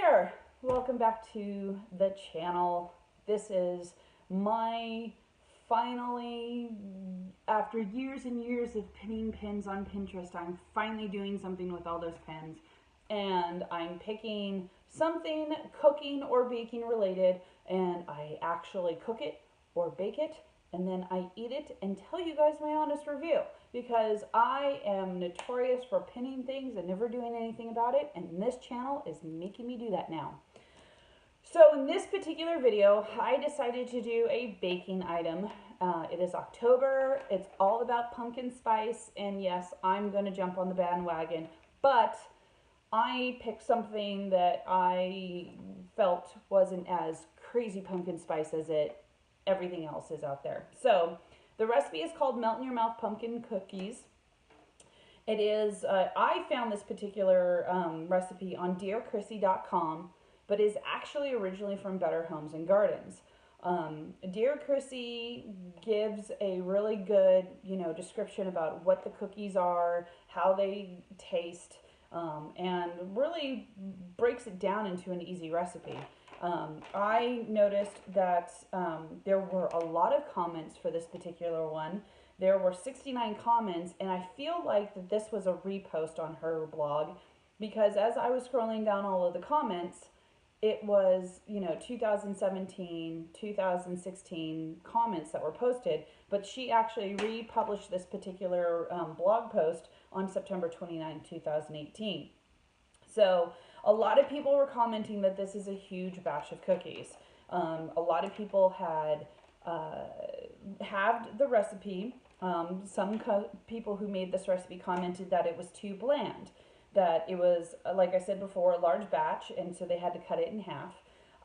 there! Welcome back to the channel. This is my finally, after years and years of pinning pins on Pinterest, I'm finally doing something with all those pins. And I'm picking something cooking or baking related, and I actually cook it or bake it, and then I eat it and tell you guys my honest review, because I am notorious for pinning things and never doing anything about it, and this channel is making me do that now. So in this particular video, I decided to do a baking item. It is October, it's all about pumpkin spice, and yes, I'm going to jump on the bandwagon, but I picked something that I felt wasn't as crazy pumpkin spice as everything else is out there. So the recipe is called Melt in Your Mouth Pumpkin Cookies. It is, I found this particular recipe on dearchrissy.com, but is actually originally from Better Homes and Gardens. Dear Chrissy gives a really good, description about what the cookies are, how they taste, and really breaks it down into an easy recipe. I noticed that there were a lot of comments for this particular one. There were 69 comments, and I feel like that this was a repost on her blog, because as I was scrolling down all of the comments, it was, 2017, 2016 comments that were posted, but she actually republished this particular blog post on September 29, 2018. So a lot of people were commenting that this is a huge batch of cookies. A lot of people had halved the recipe. Some people who made this recipe commented that it was too bland, that it was, like I said before, a large batch, and so they had to cut it in half.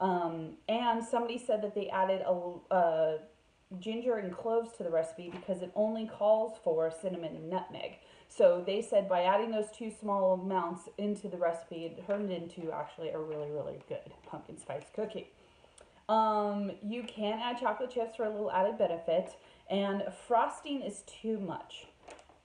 And somebody said that they added a ginger and cloves to the recipe because it only calls for cinnamon and nutmeg. So they said by adding those two small amounts into the recipe, it turned into actually a really, really good pumpkin spice cookie. You can add chocolate chips for a little added benefit, and frosting is too much.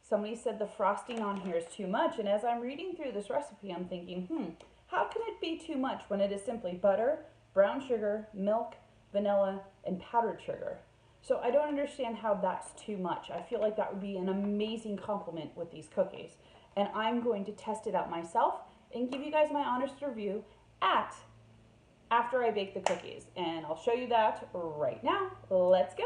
Somebody said the frosting on here is too much, and as I'm reading through this recipe, I'm thinking, how can it be too much when it is simply butter, brown sugar, milk, vanilla, and powdered sugar? So I don't understand how that's too much. I feel like that would be an amazing compliment with these cookies. And I'm going to test it out myself and give you guys my honest review after I bake the cookies. And I'll show you that right now. Let's go.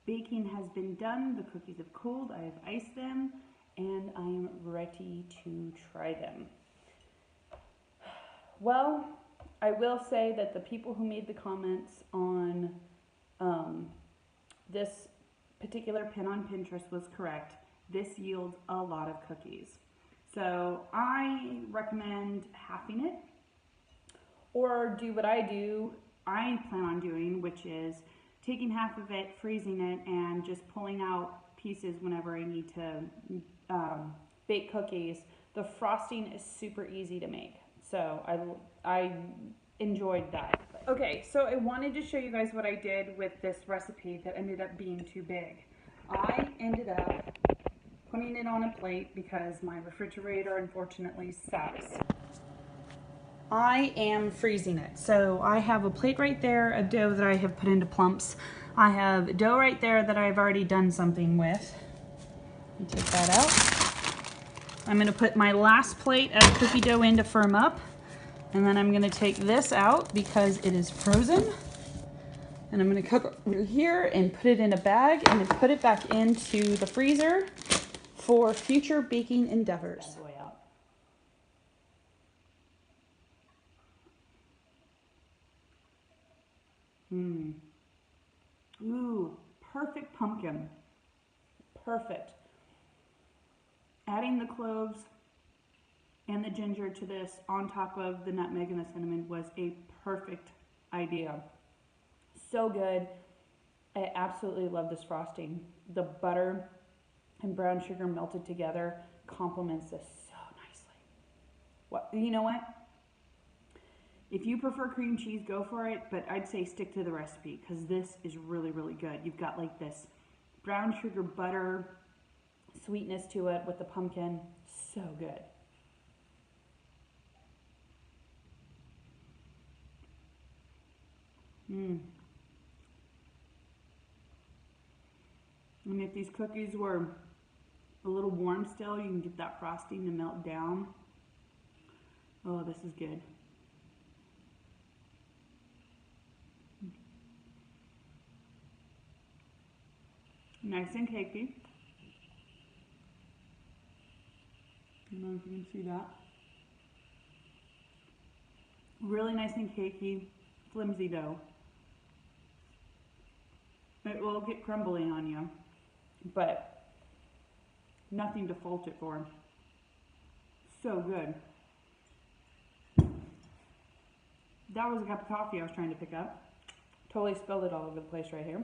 baking has been done. The cookies have cooled. I have iced them, and I am ready to try them. Well, I will say that the people who made the comments on this particular pin on Pinterest was correct. This yields a lot of cookies. So I recommend halving it, or do what I plan on doing, which is taking half of it, freezing it, and just pulling out pieces whenever I need to bake cookies. The frosting is super easy to make, so I enjoyed that. Okay, so I wanted to show you guys what I did with this recipe that ended up being too big. I ended up putting it on a plate because my refrigerator unfortunately sucks. I am freezing it. So I have a plate right there of dough that I have put into plumps. I have dough right there that I've already done something with. Let me take that out. I'm gonna put my last plate of cookie dough in to firm up. And then I'm gonna take this out because it is frozen. And I'm gonna cook over here and put it in a bag and then put it back into the freezer for future baking endeavors. Ooh, perfect pumpkin. Perfect. Adding the cloves and the ginger to this on top of the nutmeg and the cinnamon was a perfect idea. So good. I absolutely love this frosting. The butter and brown sugar melted together complements this so nicely. What, you know what? If you prefer cream cheese, go for it, but I'd say stick to the recipe because this is really, really good. You've got like this brown sugar butter sweetness to it with the pumpkin. So good. And if these cookies were a little warm still, you can get that frosting to melt down. Oh, this is good. Nice and cakey. I don't know if you can see that. Really nice and cakey, flimsy dough. It will get crumbly on you, but nothing to fault it for. So good. That was a cup of coffee I was trying to pick up. Totally spilled it all over the place right here.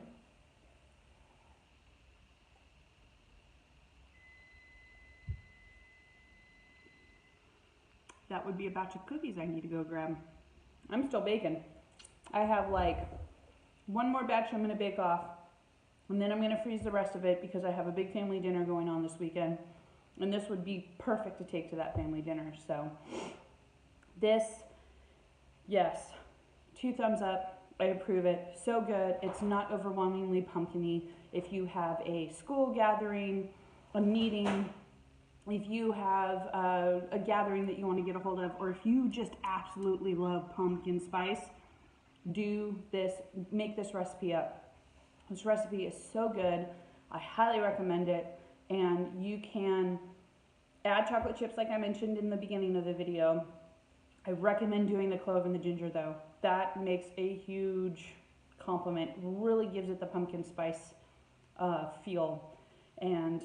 That would be a batch of cookies I need to go grab. I'm still baking. I have like one more batch I'm going to bake off, and then I'm going to freeze the rest of it because I have a big family dinner going on this weekend, and this would be perfect to take to that family dinner. So this, yes, 2 thumbs up. I approve it. So good. It's not overwhelmingly pumpkin-y. If you have a school gathering, a meeting, if you have a gathering that you want to get a hold of, or if you just absolutely love pumpkin spice, do this, make this recipe up. This recipe is so good. I highly recommend it. And you can add chocolate chips like I mentioned in the beginning of the video. I recommend doing the clove and the ginger though. That makes a huge compliment. Really gives it the pumpkin spice feel. And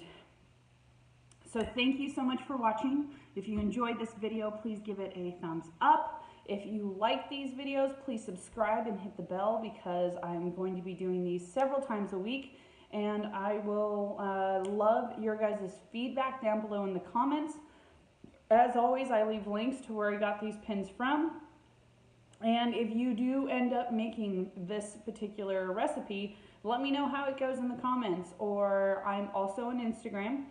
so thank you so much for watching. If you enjoyed this video, please give it a thumbs up. If you like these videos, please subscribe and hit the bell because I'm going to be doing these several times a week. And I will love your guys' feedback down below in the comments. As always, I leave links to where I got these pins from. And if you do end up making this particular recipe, let me know how it goes in the comments. Or I'm also on Instagram.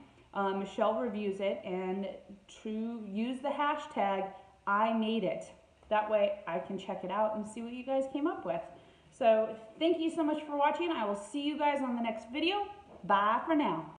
Michelle reviews it, and to use the hashtag #IMadeIt. That way I can check it out and see what you guys came up with. So thank you so much for watching. I will see you guys on the next video. Bye for now.